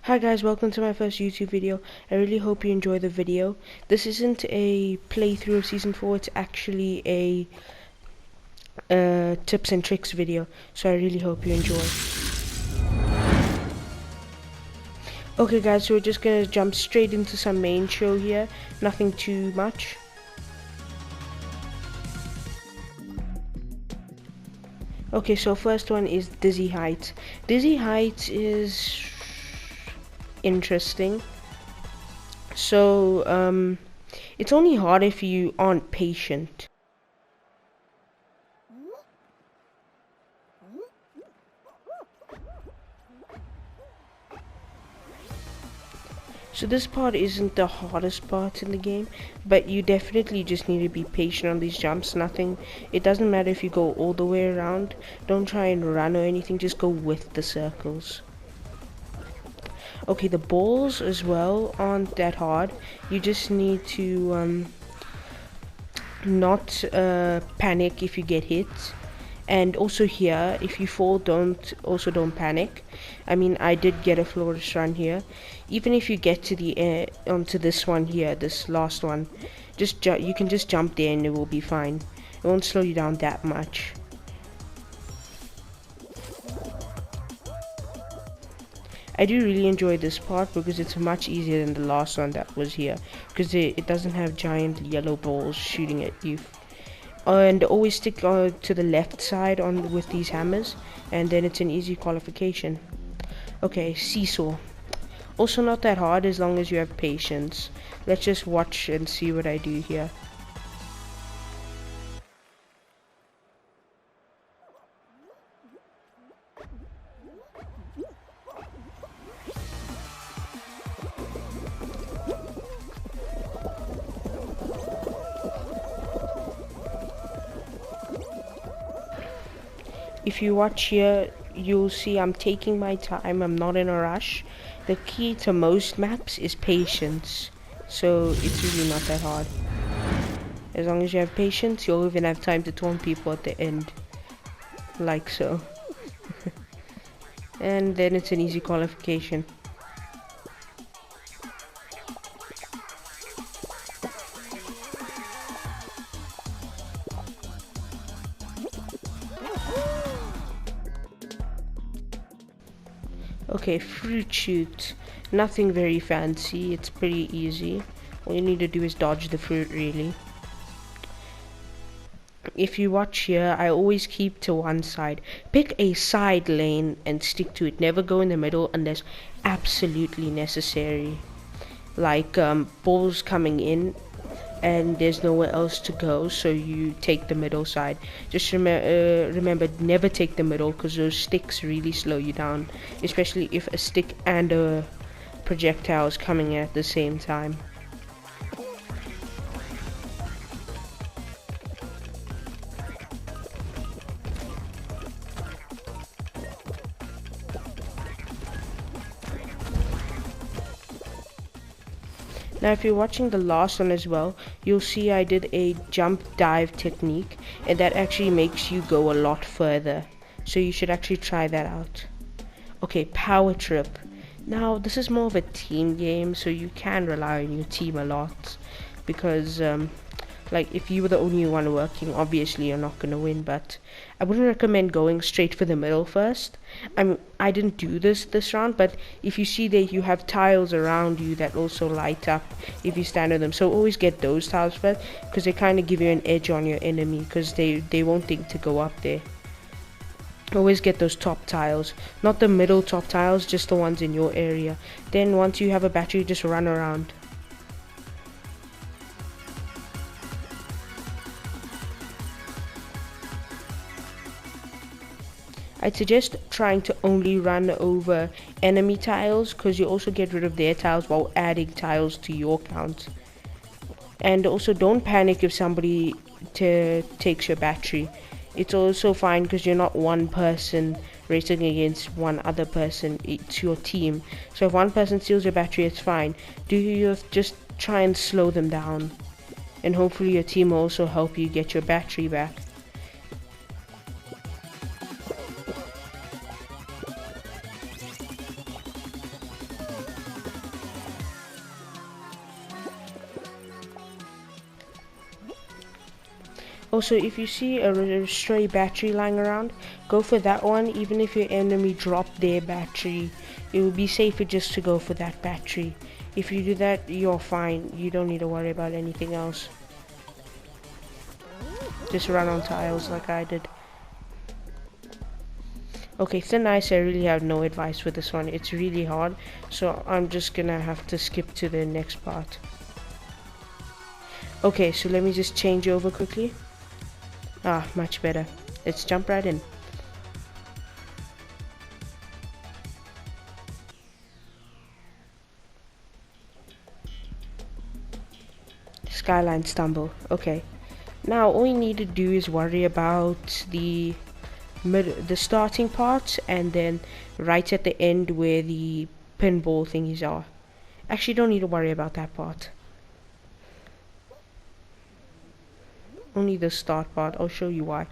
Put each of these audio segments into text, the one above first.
Hi guys, welcome to my first YouTube video. I really hope you enjoy the video. This isn't a playthrough of Season 4, it's actually a tips and tricks video, so I really hope you enjoy. Okay guys, so we're just gonna jump straight into some main show here, nothing too much. Okay, so first one is Dizzy Heights. Dizzy Heights is interesting. So, it's only hard if you aren't patient. So this part isn't the hardest part in the game, but you definitely just need to be patient on these jumps. It doesn't matter if you go all the way around. Don't try and run or anything, just go with the circles. Okay, the balls as well aren't that hard. You just need to not panic if you get hit. And also here, if you fall, don't panic. I mean, I did get a flawless run here. Even if you get to the onto this one here, this last one, you can just jump there and it will be fine. It won't slow you down that much. I do really enjoy this part because it's much easier than the last one that was here, because it doesn't have giant yellow balls shooting at you. And always stick to the left side with these hammers, and then it's an easy qualification. Okay, seesaw. Also not that hard as long as you have patience. Let's just watch and see what I do here. If you watch here, you'll see I'm taking my time, I'm not in a rush. The key to most maps is patience, so it's really not that hard. As long as you have patience, you'll even have time to taunt people at the end, like so. And then it's an easy qualification. Okay, fruit shoot. Nothing very fancy, it's pretty easy. All you need to do is dodge the fruit, really. If you watch here, I always keep to one side. Pick a side lane and stick to it. Never go in the middle unless absolutely necessary. Like balls coming in and there's nowhere else to go, so you take the middle side. Just remember, never take the middle, because those sticks really slow you down, especially if a stick and a projectile is coming at the same time. Now if you're watching the last one as well, you'll see I did a jump dive technique, and that actually makes you go a lot further. So you should actually try that out. Okay, power trip. Now this is more of a team game, so you can rely on your team a lot, because like if you were the only one working, obviously you're not gonna win. But I wouldn't recommend going straight for the middle first. I didn't do this round, but if you see that you have tiles around you that also light up if you stand on them, so always get those tiles first, because they kind of give you an edge on your enemy, because they won't think to go up there. Always get those top tiles, not the middle top tiles, just the ones in your area. Then once you have a battery, just run around. I'd suggest trying to only run over enemy tiles, because you also get rid of their tiles while adding tiles to your count. And also don't panic if somebody takes your battery. It's also fine, because you're not one person racing against one other person, it's your team. So if one person steals your battery, it's fine. Just try and slow them down, and hopefully your team will also help you get your battery back. Also, if you see a stray battery lying around, go for that one. Even if your enemy dropped their battery, it would be safer just to go for that battery. If you do that, you're fine. You don't need to worry about anything else. Just run on tiles like I did. Okay, thin ice, I really have no advice for this one. It's really hard, so I'm just gonna have to skip to the next part. Okay, so let me just change over quickly. Ah, much better. Let's jump right in. Skyline Stumble. Okay. Now all we need to do is worry about the starting part, and then right at the end where the pinball thingies are. Actually, don't need to worry about that part. Only the start part. I'll show you why.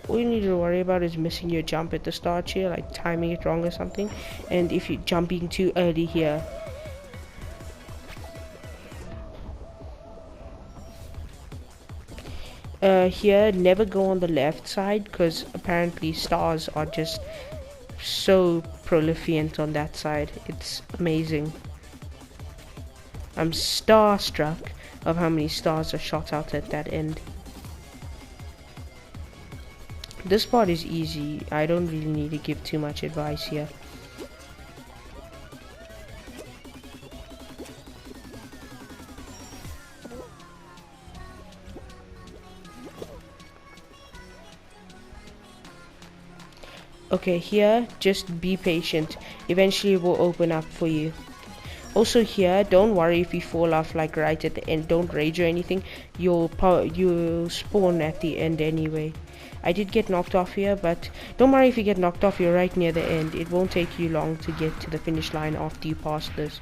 All you need to worry about is missing your jump at the start here, like timing it wrong or something. And if you're jumping too early here, here, never go on the left side, because apparently stars are just so prolific on that side. It's amazing. I'm starstruck of how many stars are shot out at that end. This part is easy. I don't really need to give too much advice here. Okay, here, just be patient. Eventually it will open up for you. Also here, don't worry if you fall off like right at the end. Don't rage or anything. You'll spawn at the end anyway. I did get knocked off here, but don't worry if you get knocked off. You're right near the end. It won't take you long to get to the finish line after you pass this.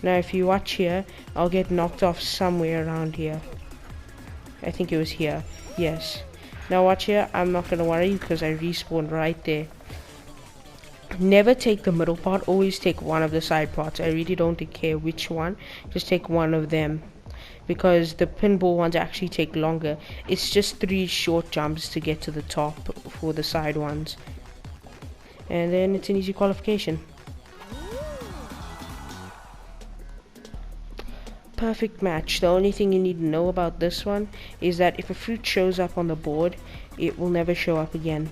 Now if you watch here, I'll get knocked off somewhere around here. I think it was here. Yes. Now watch here. I'm not gonna worry because I respawned right there. Never take the middle part, always take one of the side parts. I really don't care which one, just take one of them, because the pinball ones actually take longer. It's just 3 short jumps to get to the top for the side ones, and then it's an easy qualification. Perfect match. The only thing you need to know about this one is that if a fruit shows up on the board, it will never show up again.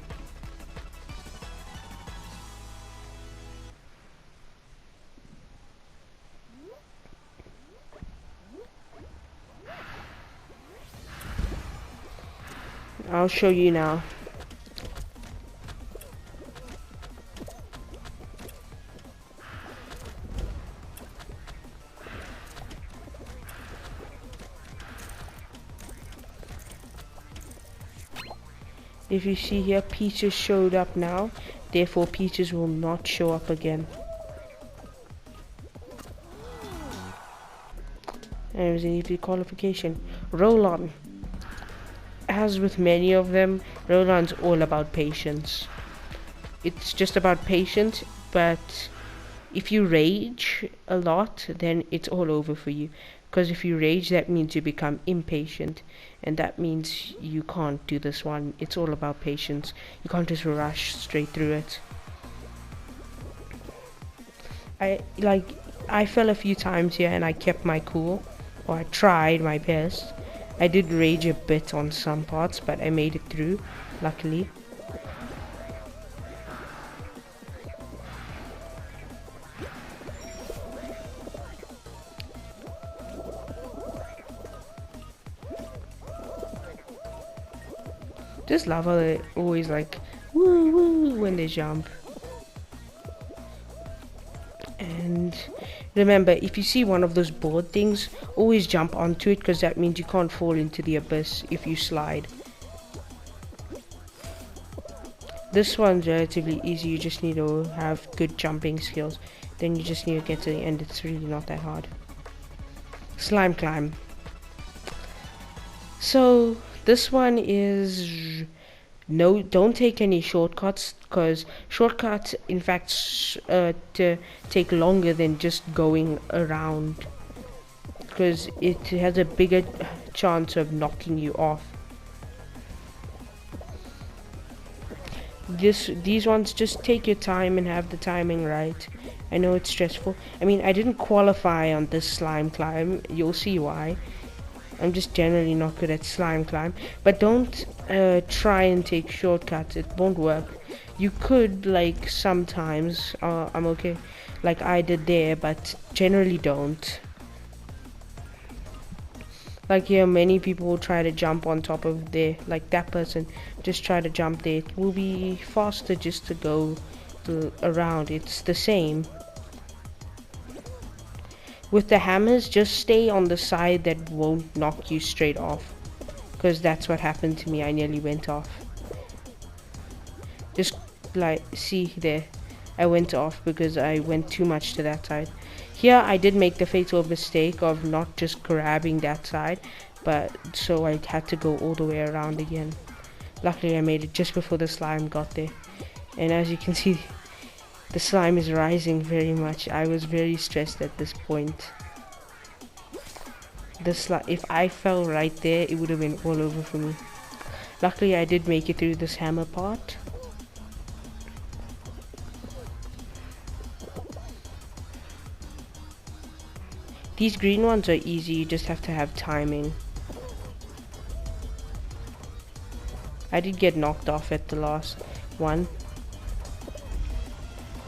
I'll show you now. If you see here, peaches showed up now, therefore peaches will not show up again. And it was an easy qualification. Roll on. As with many of them, roll on's all about patience. It's just about patience, but if you rage a lot, then it's all over for you. Because if you rage, that means you become impatient, and that means you can't do this one. It's all about patience. You can't just rush straight through it. I fell a few times here and I kept my cool, or I tried my best. I did rage a bit on some parts, but I made it through, luckily. Just love how they always like woo woo when they jump. And remember, if you see one of those board things, always jump onto it, because that means you can't fall into the abyss if you slide. This one's relatively easy. You just need to have good jumping skills. Then you just need to get to the end. It's really not that hard. Slime climb. So this one is no, don't take any shortcuts, because shortcuts in fact to take longer than just going around, because it has a bigger chance of knocking you off. These ones, just take your time and have the timing right. I know it's stressful. I mean, I didn't qualify on this slime climb. You'll see why. I'm just generally not good at slime climb. But don't try and take shortcuts. It won't work. You could, like, sometimes. I'm okay, like I did there, but generally don't. Like here, many people will try to jump on top of there, like that person. Just try to jump there. It will be faster just to go around. It's the same. With the hammers, just stay on the side that won't knock you straight off. Because that's what happened to me. I nearly went off. Just like, see there. I went off because I went too much to that side. Here I did make the fatal mistake of not just grabbing that side, but so I had to go all the way around again. Luckily I made it just before the slime got there. And as you can see, the slime is rising very much. I was very stressed at this point. If I fell right there, it would have been all over for me. Luckily I did make it through this hammer part. These green ones are easy, you just have to have timing. I did get knocked off at the last one.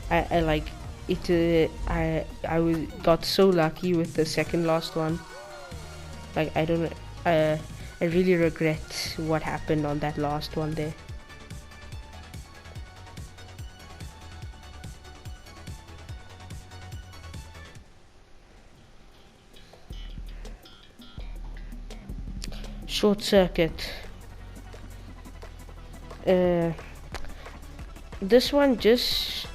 I like it. I got so lucky with the second last one. Like I don't. I really regret what happened on that last one there. Short circuit. This one, just,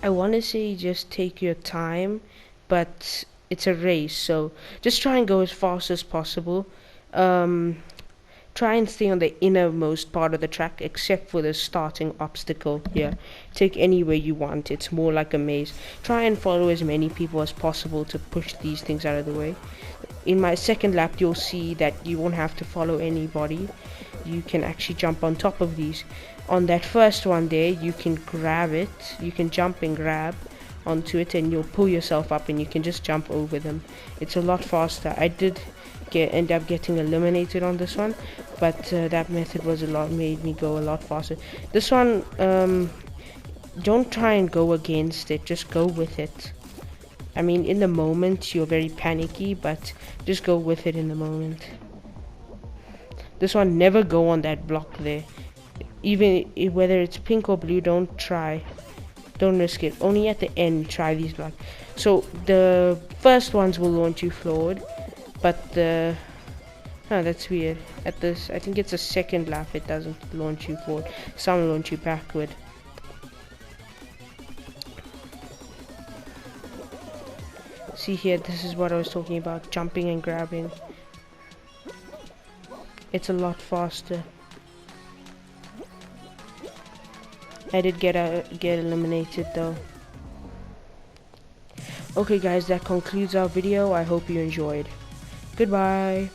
I want to say just take your time, but it's a race, so just try and go as fast as possible. Try and stay on the innermost part of the track, except for the starting obstacle here. Take anywhere you want. It's more like a maze. Try and follow as many people as possible to push these things out of the way. In my second lap, you'll see that you won't have to follow anybody. You can actually jump on top of these. On that first one there, you can grab it. You can jump and grab onto it, and you'll pull yourself up, and you can just jump over them. It's a lot faster. I did end up getting eliminated on this one, but that method was made me go a lot faster. This one, don't try and go against it. Just go with it. I mean, in the moment, you're very panicky, but just go with it in the moment. This one, never go on that block there. Even whether it's pink or blue, don't try. Don't risk it. Only at the end, try these blocks. So, the first ones will launch you forward, but the... Oh, that's weird. At this, I think it's a second lap, it doesn't launch you forward. Some launch you backward. See here, this is what I was talking about, jumping and grabbing. It's a lot faster. I did get eliminated though. Okay guys, that concludes our video. I hope you enjoyed. Goodbye.